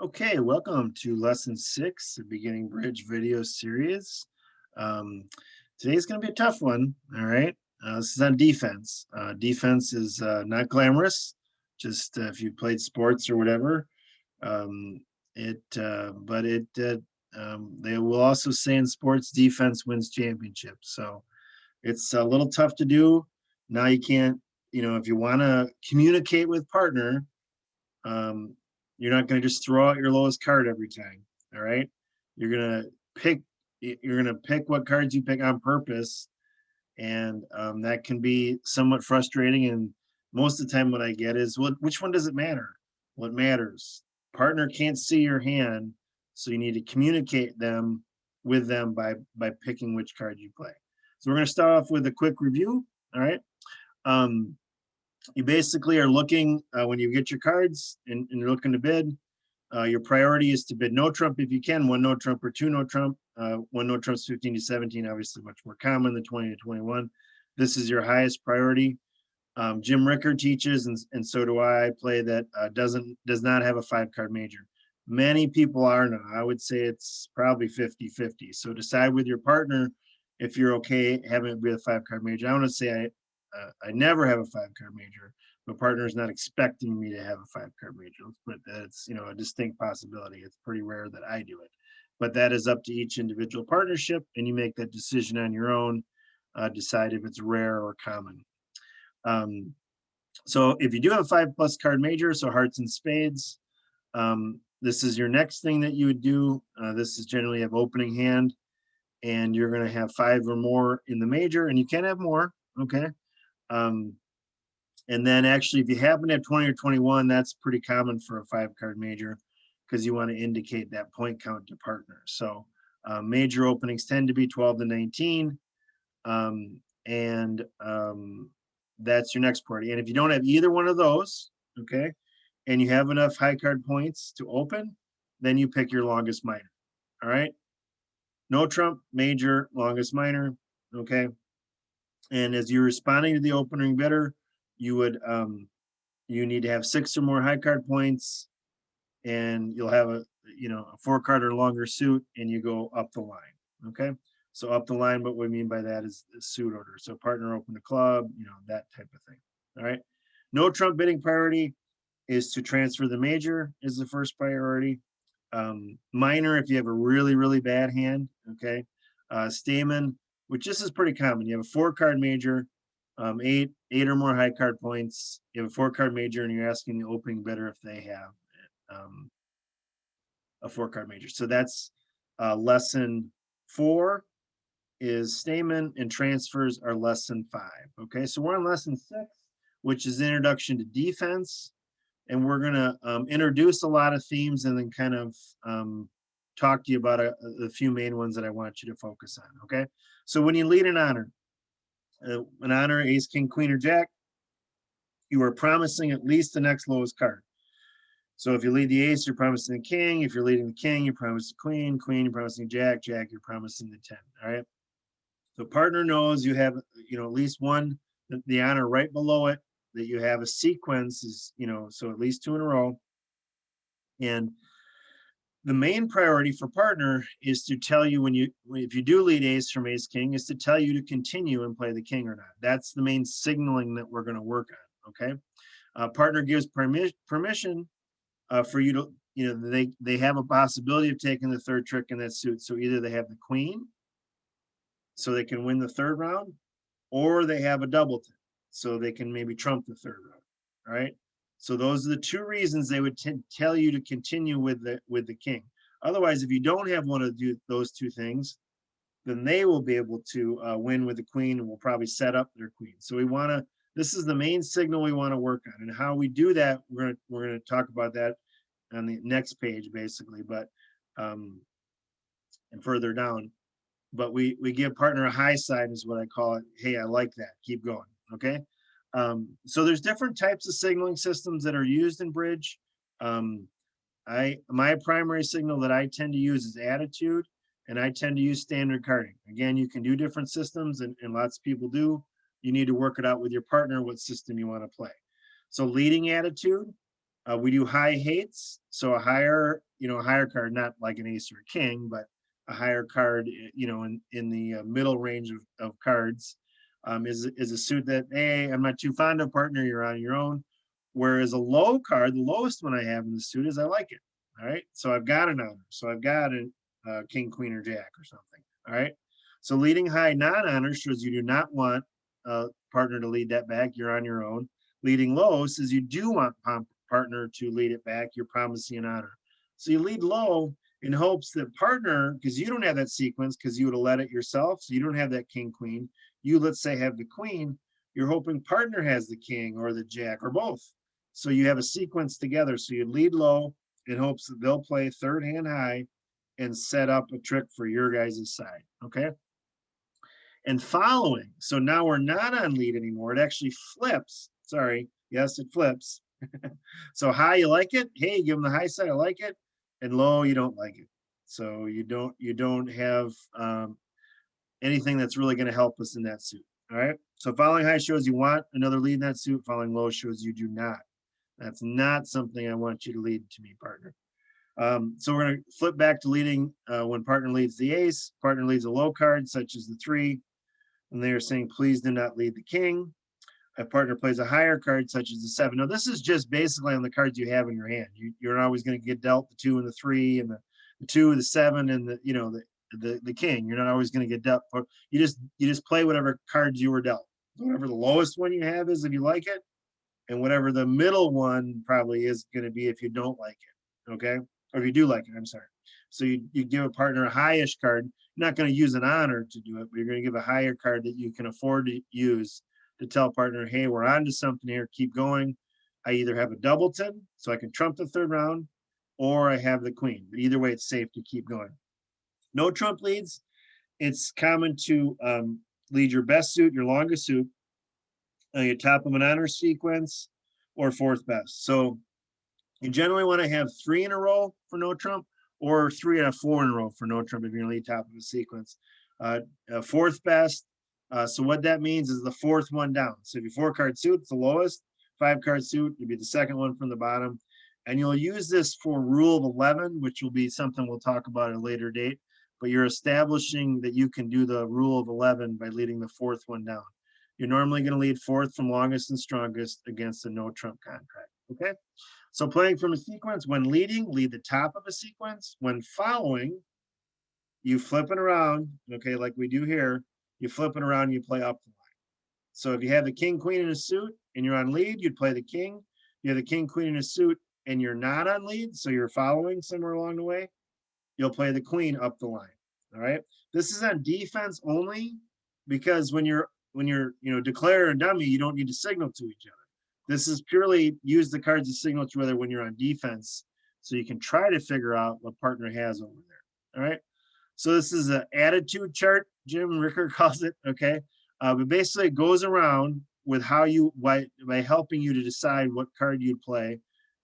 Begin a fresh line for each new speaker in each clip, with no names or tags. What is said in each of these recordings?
Okay, welcome to lesson 6, the beginning bridge video series. Um, Today's going to be a tough one. All right. This is on defense. Defense is not glamorous, just if you played sports or whatever. Um, but they will also say in sports, defense wins championships. So it's a little tough to do. Now you can't, if you want to communicate with partner, um, you're not going to just throw out your lowest card every time. All right. You're going to pick, you're going to pick what cards you pick on purpose. And that can be somewhat frustrating. And most of the time, what I get is, which one does it matter? What matters? Partner can't see your hand. So you need to communicate with them by picking which card you play. So we're going to start off with a quick review. All right. Um, you basically are looking when you get your cards and you're looking to bid. Your priority is to bid no trump if you can, one no trump or two no trump. One no trump's 15 to 17, obviously much more common than 20 to 21. This is your highest priority. Jim Ricker teaches, and so do I play that does not have a 5-card major. Many people are now. I would say it's probably 50-50. So decide with your partner if you're okay having it be a 5-card major. I want to say I never have a 5-card major. My partner is not expecting me to have a 5-card major, but that's a distinct possibility. It's pretty rare that I do it, but that is up to each individual partnership, and you make that decision on your own. Decide if it's rare or common. So if you do have a 5+ card major, so hearts and spades, this is your next thing that you would do. This is generally have opening hand, and you're going to have 5 or more in the major, and you can have more. Okay. And then actually, if you happen to have 20 or 21, that's pretty common for a 5-card major because you want to indicate that point count to partners. So major openings tend to be 12 to 19. And that's your next party. And if you don't have either one of those, okay, and you have enough high card points to open, then you pick your longest minor. All right. No trump, major, longest minor. Okay. And as you're responding to the opening bidder, you would you need to have 6 or more high card points, and you'll have a 4-card or longer suit, and you go up the line. Okay. So up the line, what we mean by that is the suit order. So partner open the club, that type of thing. All right. No trump bidding priority is to transfer the major is the first priority. Minor, if you have a really, really bad hand. Okay. Stamen, which this is pretty common. You have a 4-card major, eight or more high card points. You have a 4-card major, and you're asking the opening bidder if they have a 4-card major. So that's lesson 4 is stamen, and transfers are lesson 5. Okay, so we're on lesson 6, which is introduction to defense, and we're going to introduce a lot of themes and then kind of talk to you about a few main ones that I want you to focus on. Okay, so when you lead an honor, ace, king, queen, or jack, you are promising at least the next lowest card. So if you lead the ace, you're promising the king. If you're leading the king, you promise the queen. Queen, you're promising jack. Jack, you're promising the 10. All right. The partner knows you have, at least one, the honor right below it, that you have a sequence is, so at least 2 in a row. And the main priority for partner is to tell you if you do lead ace from ace king, is to tell you to continue and play the king or not. That's the main signaling that we're going to work on. Okay. Partner gives permission for you to, they have a possibility of taking the 3rd trick in that suit. So either they have the queen, so they can win the 3rd round, or they have a doubleton, so they can maybe trump the 3rd round. All right. So those are the 2 reasons they would tell you to continue with the king. Otherwise, if you don't have one of those 2 things, then they will be able to win with the queen, and will probably set up their queen. So we want to. This is the main signal we want to work on, and how we do that. We're gonna talk about that on the next page, basically, but and further down. But we give partner a high side is what I call it. Hey, I like that. Keep going. Okay. So there's different types of signaling systems that are used in bridge. My primary signal that I tend to use is attitude, and I tend to use standard carding. Again, you can do different systems, and lots of people do. You need to work it out with your partner what system you want to play. So leading attitude, We do high hates, so a higher, a higher card, not like an ace or a king, but a higher card, in the middle range of cards, is a suit that, hey, I'm not too fond of, partner, you're on your own. Whereas a low card, the lowest one I have in the suit is I like it. All right, so I've got an honor, so I've got a king, queen, or jack or something. All right, so leading high non-honor shows you do not want a partner to lead that back. You're on your own. Leading low says you do want partner to lead it back. You're promising an honor. So you lead low in hopes that partner, because you don't have that sequence, because you would have led it yourself. So you don't have that king, queen. You, let's say, have the queen. You're hoping partner has the king or the jack or both. So you have a sequence together. So you lead low in hopes that they'll play third hand high and set up a trick for your guys' side. Okay. And following. So now we're not on lead anymore. It actually flips. Sorry. Yes, it flips. So high, you like it. Hey, give them the high side. I like it. And low, you don't like it. So you don't have anything that's really going to help us in that suit. All right. So following high shows you want another lead in that suit. Following low shows you do not. That's not something I want you to lead to me, partner. So we're going to flip back to leading when partner leads the ace. Partner leads a low card, such as the 3. And they are saying, please do not lead the king. A partner plays a higher card, such as the 7. Now, this is just basically on the cards you have in your hand. You're not always going to get dealt the 2 and the 3 and the 2, the 7, and the king. You're not always going to get dealt. You just play whatever cards you were dealt. Whatever the lowest one you have is, if you like it, and whatever the middle one probably is going to be if you don't like it. Okay, or if you do like it, I'm sorry. So you give a partner a highish card. You're not going to use an honor to do it, but you're going to give a higher card that you can afford to use to tell partner, hey, we're on to something here, keep going. I either have a doubleton, so I can trump the third round, or I have the queen. But either way, it's safe to keep going. No trump leads. It's common to lead your best suit, your longest suit, your top of an honor sequence, or fourth best. So you generally want to have 3 in a row for no trump, or 3 out of 4 in a row for no trump if you're going to lead top of a sequence. Fourth best. So what that means is the fourth one down. So if you 4-card suit, it's the lowest. 5-card suit, you'd be the second one from the bottom. And you'll use this for rule of 11, which will be something we'll talk about at a later date. But you're establishing that you can do the rule of 11 by leading the fourth one down. You're normally going to lead fourth from longest and strongest against a no trump contract. Okay. So playing from a sequence, when leading, lead the top of a sequence. When following, you flip it around, okay, like we do here. You flip it around, you play up the line. So if you have the king, queen in a suit and you're on lead, you'd play the king. You have the king, queen in a suit and you're not on lead, so you're following somewhere along the way, you'll play the queen up the line. All right. This is on defense only, because when you're declare a dummy, you don't need to signal to each other. This is purely use the cards to signal to each other when you're on defense, so you can try to figure out what partner has over there. All right. So this is an attitude chart, Jim Ricker calls it. Okay. But basically it goes around with how by helping you to decide what card you'd play,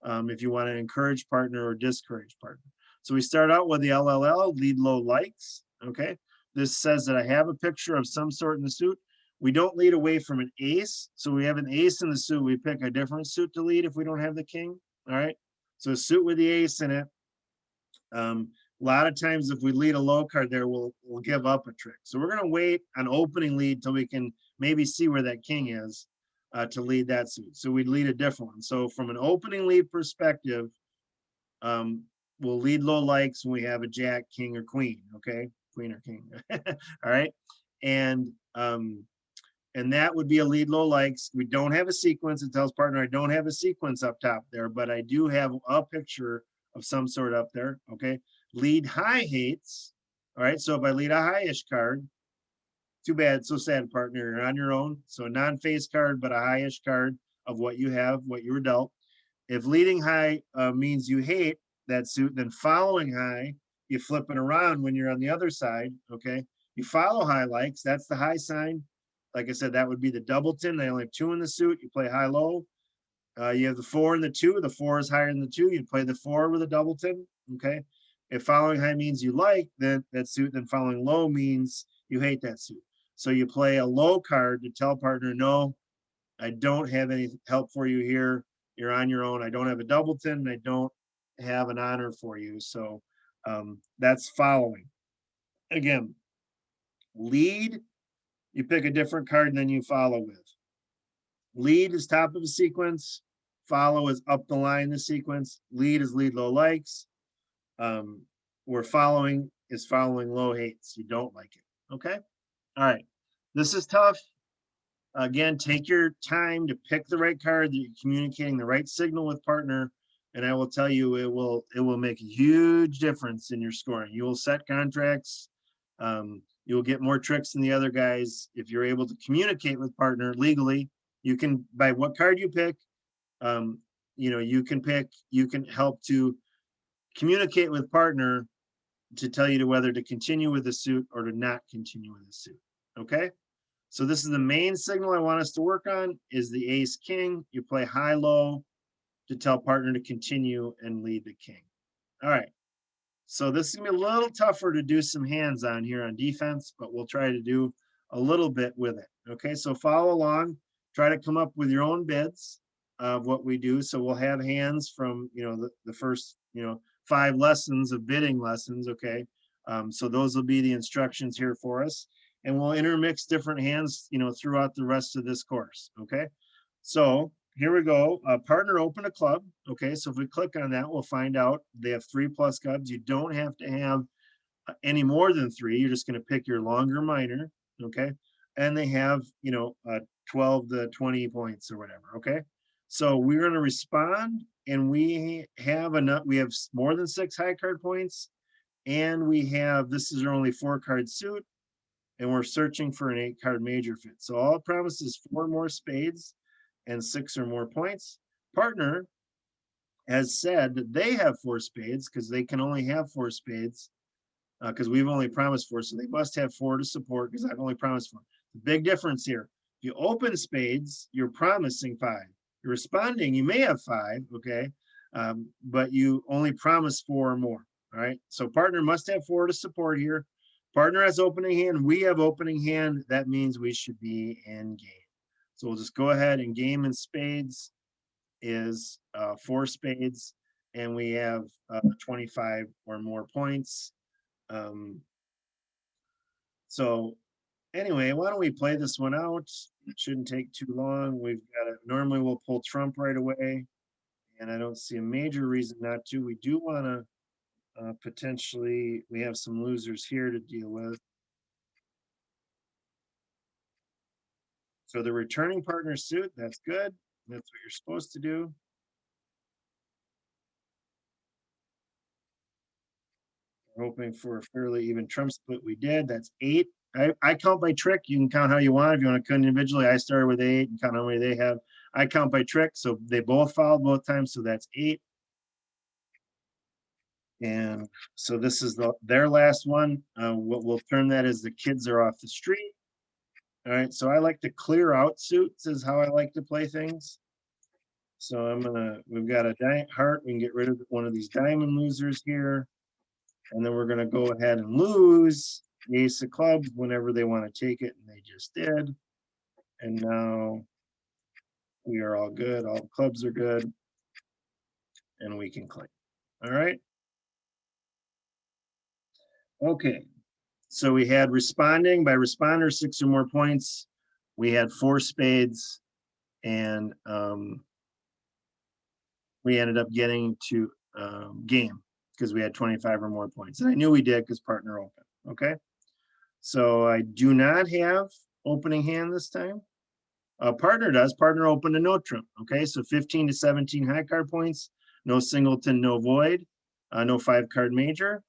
if you want to encourage partner or discourage partner. So we start out with the LLL, lead low likes. Okay. This says that I have a picture of some sort in the suit. We don't lead away from an ace. So we have an ace in the suit. We pick a different suit to lead if we don't have the king. All right. So a suit with the ace in it. A lot of times if we lead a low card there, we'll give up a trick. So we're going to wait on opening lead till we can maybe see where that king is to lead that suit. So we'd lead a different one. So from an opening lead perspective, we'll lead low likes when we have a jack, king, or queen. Okay, queen or king. All right, and that would be a lead low likes. We don't have a sequence. It tells partner I don't have a sequence up top there, but I do have a picture of some sort up there. Okay. Lead high hates. All right. So if I lead a highish card, too bad, so sad, partner. You're on your own. So a non-face card, but a highish card of what you have, what you were dealt. If leading high means you hate that suit, then following high, you flip it around when you're on the other side. Okay. You follow high likes. That's the high sign. Like I said, that would be the doubleton. They only have 2 in the suit. You play high low. You have the 4 and the 2. The 4 is higher than the 2. You'd play the 4 with a doubleton. Okay. If following high means you like that suit, then following low means you hate that suit. So you play a low card to tell partner, no, I don't have any help for you here. you're on your own. I don't have a doubleton, and I don't have an honor for you. So that's following. Again, lead, you pick a different card than you follow with. Lead is top of the sequence. Follow is up the line the sequence. Lead is lead low likes. Where following is following low hates. You don't like it. Okay. All right. This is tough. Again, take your time to pick the right card that you're communicating the right signal with partner. And I will tell you, it will make a huge difference in your scoring. You will set contracts. You'll get more tricks than the other guys if you're able to communicate with partner legally. You can, by what card you pick, you can help to communicate with partner to tell you to whether to continue with the suit or to not continue with the suit. Okay. So this is the main signal I want us to work on is the ace king. You play high low to tell partner to continue and lead the king. All right. So this is gonna be a little tougher to do some hands on here on defense, but we'll try to do a little bit with it. Okay, so follow along, try to come up with your own bids of what we do. So we'll have hands from the first 5 lessons of bidding lessons. Okay, so those will be the instructions here for us, and we'll intermix different hands throughout the rest of this course. Okay, so here we go. Partner open a club. Okay, so if we click on that, we'll find out they have 3 plus clubs. You don't have to have any more than 3. You're just going to pick your longer minor. Okay, and they have 12 to 20 points or whatever. Okay, so we're going to respond, and we have enough. We have more than 6 high card points, and this is our only 4 card suit, and we're searching for an 8 card major fit. So all it promises 4 more spades and 6 or more points. Partner has said that they have 4 spades because they can only have 4 spades because we've only promised 4. So they must have 4 to support because I've only promised 4. The big difference here, if you open spades, you're promising 5. You're responding, you may have 5, okay, but you only promise 4 or more. All right. So partner must have 4 to support here. Partner has opening hand. We have opening hand. That means we should be in game. So we'll just go ahead and game in spades is 4 spades, and we have 25 or more points. So anyway, why don't we play this one out? It shouldn't take too long. We've got it. Normally we'll pull Trump right away, and I don't see a major reason not to. We do want to potentially, we have some losers here to deal with. So the returning partner suit, that's good. That's what you're supposed to do. We're hoping for a fairly even Trump split. We did. That's 8. I count by trick. You can count how you want. If you want to count individually, I started with 8 and count how many they have. I count by trick. So they both fouled both times. So that's 8. And so this is their last one. What we'll term that as the kids are off the street. All right. So I like to clear out suits is how I like to play things. So we've got a heart. We can get rid of one of these diamond losers here. And then we're going to go ahead and lose the ace of clubs whenever they want to take it. And they just did. And now we are all good. All the clubs are good. And we can claim. All right. Okay. So we had responding by responder, 6 or more points. We had 4 spades. And we ended up getting to game because we had 25 or more points. And I knew we did because partner open. Okay. So I do not have opening hand this time. Partner does. Partner open to NoTrump. Okay. So 15 to 17 high card points, no singleton, no void, no 5 card major.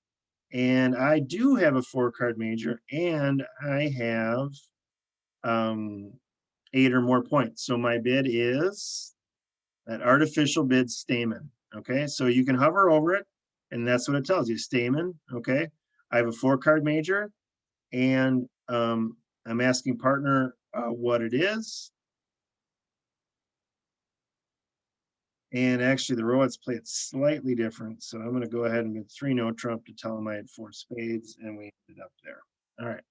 And I do have a 4 card major, and I have 8 or more points. So my bid is that artificial bid Stamen. Okay. So you can hover over it, and that's what it tells you, Stamen. Okay. I have a 4 card major, and I'm asking partner what it is. And actually the Roads play it slightly different. So I'm going to go ahead and get 3 NoTrump to tell them I had 4 spades, and we ended up there. All right.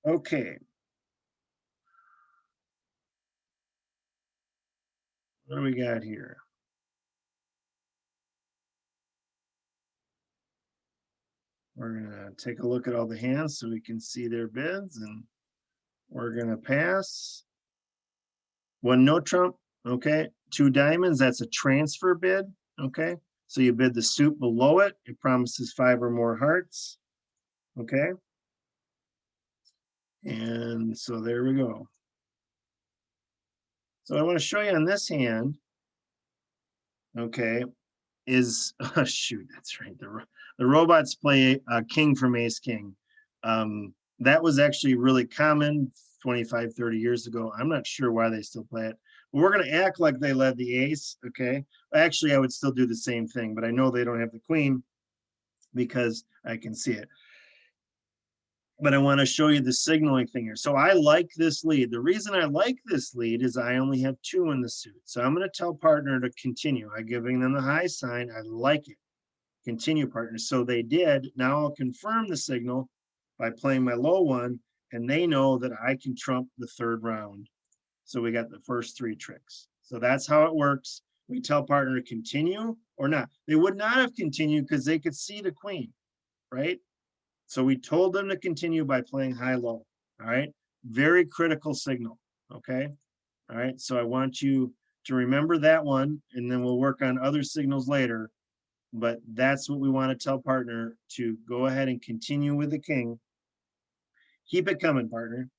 Okay. What do we got here? We're gonna take a look at all the hands so we can see their bids, and we're gonna pass. One no trump, okay. Two diamonds, that's a transfer bid, okay. So you bid the suit below it. It promises 5 or more hearts, okay. And so there we go. So I want to show you on this hand, okay, is oh, shoot, that's right. The robots play king from ace king. That was actually really common 25, 30 years ago. I'm not sure why they still play it. But we're going to act like they led the ace, okay? Actually, I would still do the same thing, but I know they don't have the queen because I can see it. But I want to show you the signaling thing here. So I like this lead. The reason I like this lead is I only have 2 in the suit. So I'm going to tell partner to continue. I'm giving them the high sign. I like it. Continue, partner. So they did. Now I'll confirm the signal by playing my low one, and they know that I can trump the 3rd round. So we got the first 3 tricks. So that's how it works. We tell partner to continue or not. They would not have continued because they could see the queen, right? So we told them to continue by playing high-low, all right? Very critical signal, okay? All right, so I want you to remember that one, and then we'll work on other signals later, but that's what we want to tell partner to go ahead and continue with the king. Keep it coming, partner.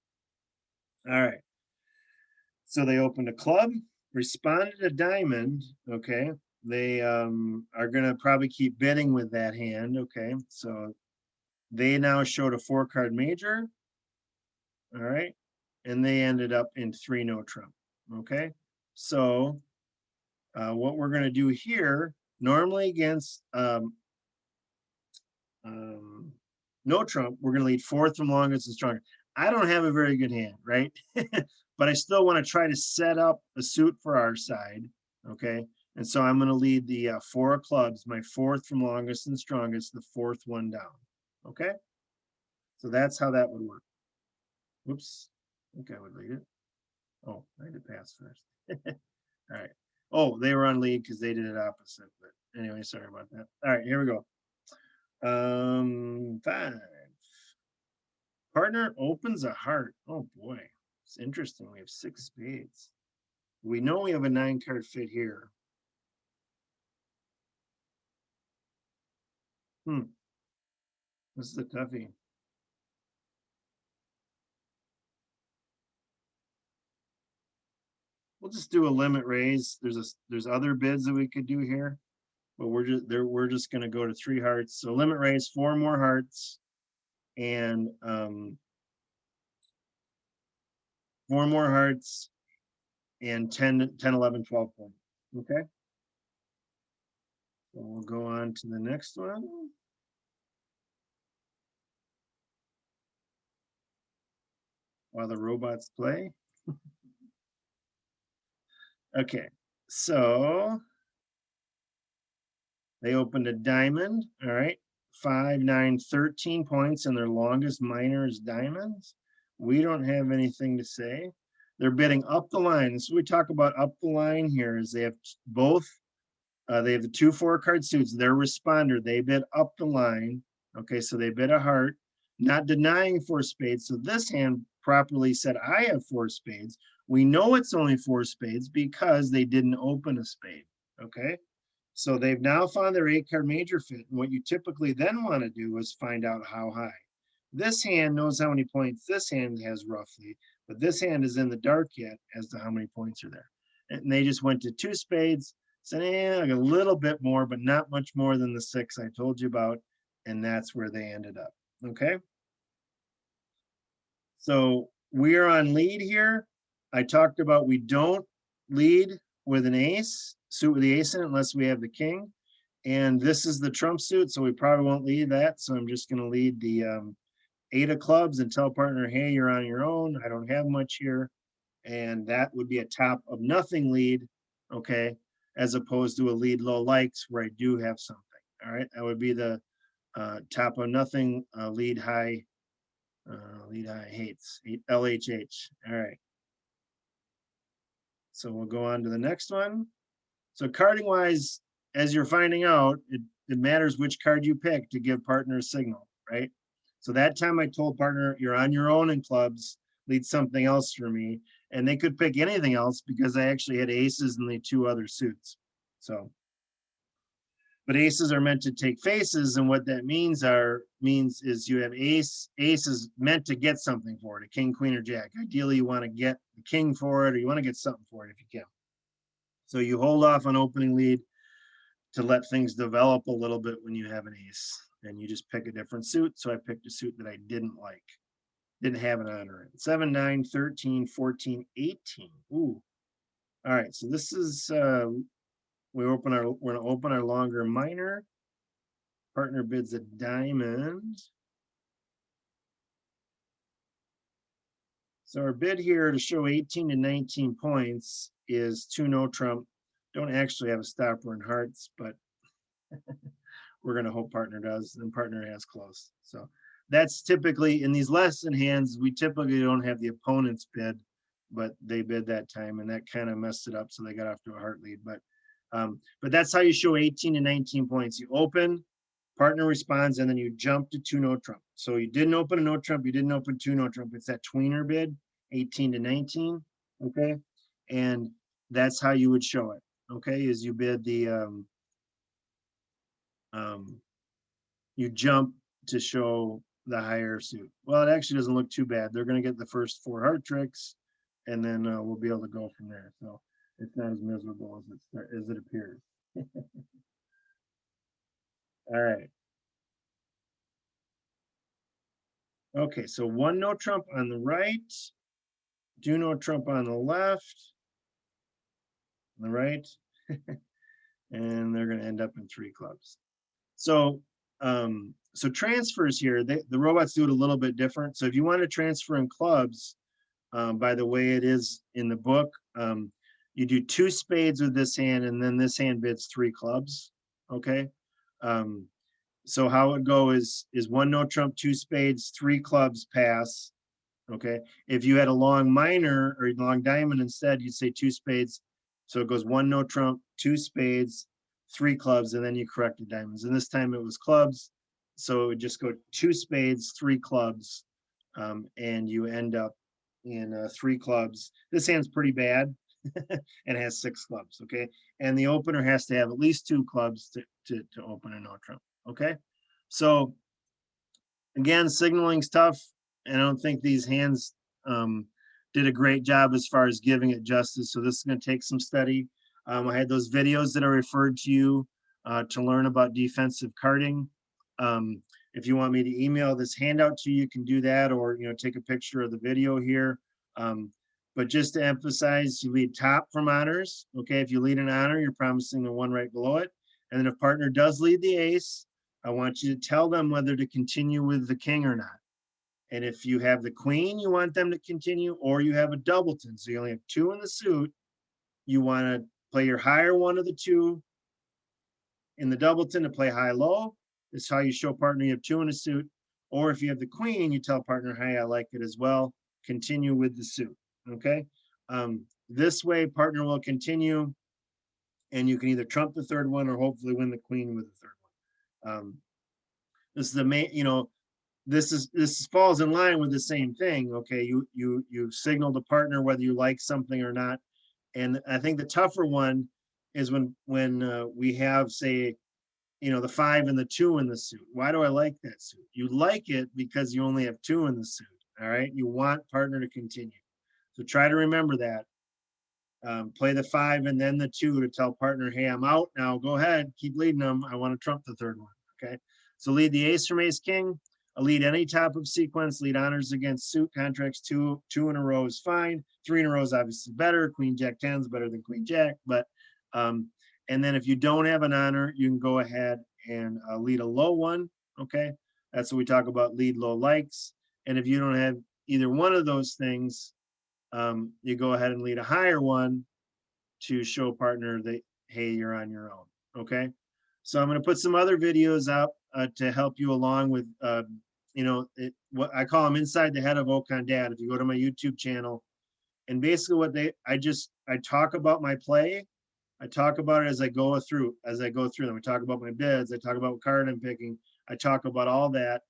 All right. So they opened a club, responded to diamond, okay? They are gonna probably keep bidding with that hand, okay? So they now showed a 4-card major, all right? And they ended up in 3 no trump, okay? So what we're gonna do here, normally against no trump, we're gonna lead 4th from longest and strongest. I don't have a very good hand, right? But I still wanna try to set up a suit for our side, okay? And so I'm gonna lead the 4 of clubs, my 4th from longest and strongest, the 4th one down, okay? So that's how that would work. Whoops, I think I would lead it. Oh, I had to pass first. All right. Oh, they were on lead because they did it opposite. But anyway, sorry about that. All right, here we go. 5. Partner opens a heart. Oh boy, it's interesting. We have 6 spades. We know we have a 9-card fit here. This is a toughie. We'll just do a limit raise. There's other bids that we could do here, but we're just gonna go to 3 hearts. So limit raise 4 more hearts, and 4 more hearts, and 10, 10, 11, 12 points. Okay. So we'll go on to the next one. While the robots play. Okay, so they opened a diamond, all right, 5, 9, 13 points, and their longest minor is diamonds. We don't have anything to say. They're bidding up the line. So we talk about up the line here is they have both, they have the 2 4-card suits, their responder, they bid up the line. Okay, so they bid a heart, not denying 4 spades. So this hand properly said, I have 4 spades. We know it's only 4 spades because they didn't open a spade, okay? So they've now found their 8-card major fit. And what you typically then want to do is find out how high. This hand knows how many points this hand has roughly, but this hand is in the dark yet as to how many points are there. And they just went to 2 spades, said, like a little bit more, but not much more than the 6 I told you about. And that's where they ended up, okay? So we are on lead here. I talked about we don't lead with an ace, suit with the ace in it, unless we have the king. And this is the trump suit, so we probably won't lead that. So I'm just going to lead the 8 of clubs and tell partner, hey, you're on your own. I don't have much here. And that would be a top of nothing lead, okay, as opposed to a lead low likes where I do have something. All right, that would be the top of nothing, lead high hates, LHH. All right. So we'll go on to the next one. So carding wise, as you're finding out, it matters which card you pick to give partner a signal, right? So that time I told partner, you're on your own in clubs, lead something else for me. And they could pick anything else because I actually had aces and the 2 other suits. So, but aces are meant to take faces. And what that means is you have ace is meant to get something for it, a king, queen, or jack. Ideally, you want to get the king for it, or you want to get something for it if you can. So you hold off on opening lead to let things develop a little bit when you have an ace, and you just pick a different suit. So I picked a suit that I didn't like, didn't have an honor in. 7, 9, 13, 14, 18. Ooh. All right, so this is we're gonna open our longer minor. Partner bids a diamond. So our bid here to show 18 to 19 points is 2 no trump. Don't actually have a stopper in hearts, but we're going to hope partner does, and partner has close. So that's typically in these lesson hands, we typically don't have the opponent's bid, but they bid that time, and that kind of messed it up. So they got off to a heart lead. But that's how you show 18 to 19 points. You open, partner responds, and then you jump to 2 no trump. So you didn't open a no trump, you didn't open 2 no trump. It's that tweener bid, 18 to 19. Okay. And that's how you would show it. Okay. Is you bid the, you jump to show the higher suit. Well, it actually doesn't look too bad. They're going to get the first 4 heart tricks, and then we'll be able to go from there. So it's not as miserable as it appears. All right. Okay, so 1 no trump on the right, 2 no trump on the left, on the right, and they're going to end up in 3 clubs. So, so transfers here, the robots do it a little bit different. So if you want to transfer in clubs, by the way it is in the book, you do 2 spades with this hand, and then this hand bids 3 clubs. Okay. So how it would go is 1 no trump, 2 spades, 3 clubs pass. Okay. If you had a long minor or long diamond instead, you'd say 2 spades. So it goes 1 no trump, 2 spades, 3 clubs, and then you correct the diamonds. And this time it was clubs. So it would just go 2 spades, 3 clubs, and you end up in 3 clubs. This hand's pretty bad and has 6 clubs. Okay. And the opener has to have at least 2 clubs to open a no trump. Okay. So again, signaling's tough. I don't think these hands did a great job as far as giving it justice. So this is going to take some study. I had those videos that I referred to you to learn about defensive carding. If you want me to email this handout to you, you can do that, or take a picture of the video here. But just to emphasize, you lead top from honors. Okay, if you lead an honor, you're promising the one right below it. And then if partner does lead the ace, I want you to tell them whether to continue with the king or not. And if you have the queen, you want them to continue, or you have a doubleton, so you only have 2 in the suit, you want to play your higher one of the 2 in the doubleton to play high-low. This is how you show partner you have 2 in a suit. Or if you have the queen, you tell partner, hey, I like it as well. Continue with the suit, okay? This way, partner will continue, and you can either trump the 3rd one or hopefully win the queen with the 3rd one. This is the main, this falls in line with the same thing. Okay, you signal the partner whether you like something or not. And I think the tougher one is when we have, say, the 5 and the 2 in the suit. Why do I like that suit? You like it because you only have 2 in the suit. All right, you want partner to continue. So try to remember that. Play the 5 and then the 2 to tell partner, hey, I'm out now. Go ahead, keep leading them. I want to trump the 3rd one. Okay, so lead the ace from ace king. Lead any type of sequence. Lead honors against suit contracts. 2 in a row is fine. 3 in a row is obviously better. Queen jack 10 is better than queen jack. But and then if you don't have an honor, you can go ahead and lead a low one. Okay, that's what we talk about. Lead low likes. And if you don't have either one of those things, you go ahead and lead a higher one to show partner that, hey, you're on your own. Okay, so I'm going to put some other videos up to help you along with what I call them inside the head of OconDad. If you go to my YouTube channel And basically what I talk about my play. I talk about it as I go through them. I talk about my bids. I talk about what card I'm picking. I talk about all that.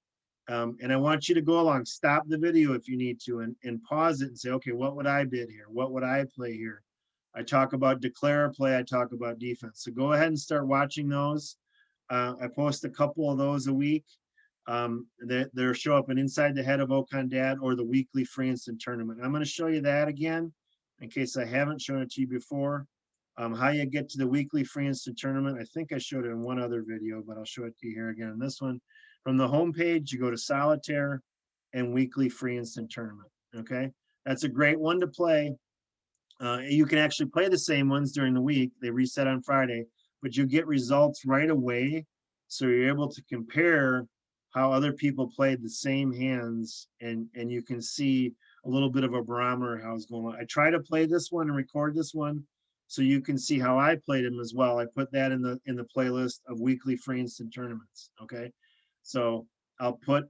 And I want you to go along, stop the video if you need to, and pause it and say, okay, what would I bid here? What would I play here? I talk about declare a play. I talk about defense. So go ahead and start watching those. I post a couple of those a week. They'll show up in Inside the Head of OconDad or the weekly free instant tournament. I'm going to show you that again in case I haven't shown it to you before. How you get to the weekly free instant tournament. I think I showed it in one other video, but I'll show it to you here again in this one. From the home page, you go to solitaire and weekly free instant tournament. Okay, that's a great one to play. You can actually play the same ones during the week. They reset on Friday, but you get results right away. So you're able to compare how other people played the same hands, and you can see a little bit of a barometer how it's going on. I try to play this one and record this one so you can see how I played them as well. I put that in the playlist of weekly free instant tournaments. Okay, so I'll put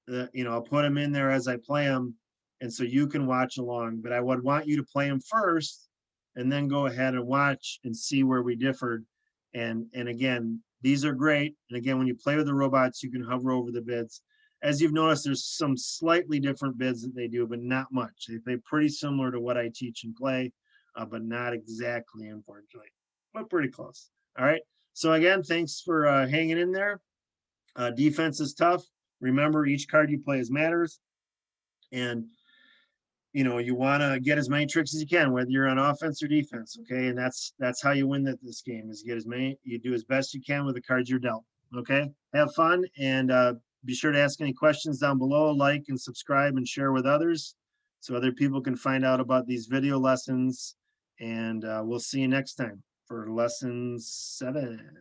I'll put them in there as I play them, and so you can watch along. But I would want you to play them first, and then go ahead and watch and see where we differed. And again, these are great. And again, when you play with the robots, you can hover over the bids. As you've noticed, there's some slightly different bids that they do, but not much. They're pretty similar to what I teach and play, but not exactly, unfortunately, but pretty close. All right. So again, thanks for hanging in there. Defense is tough. Remember, each card you play is matters. And you want to get as many tricks as you can, whether you're on offense or defense. Okay, and that's how you win this game, is get as many, you do as best you can with the cards you're dealt. Okay, have fun, and be sure to ask any questions down below. Like and subscribe and share with others so other people can find out about these video lessons. And we'll see you next time for lesson 7.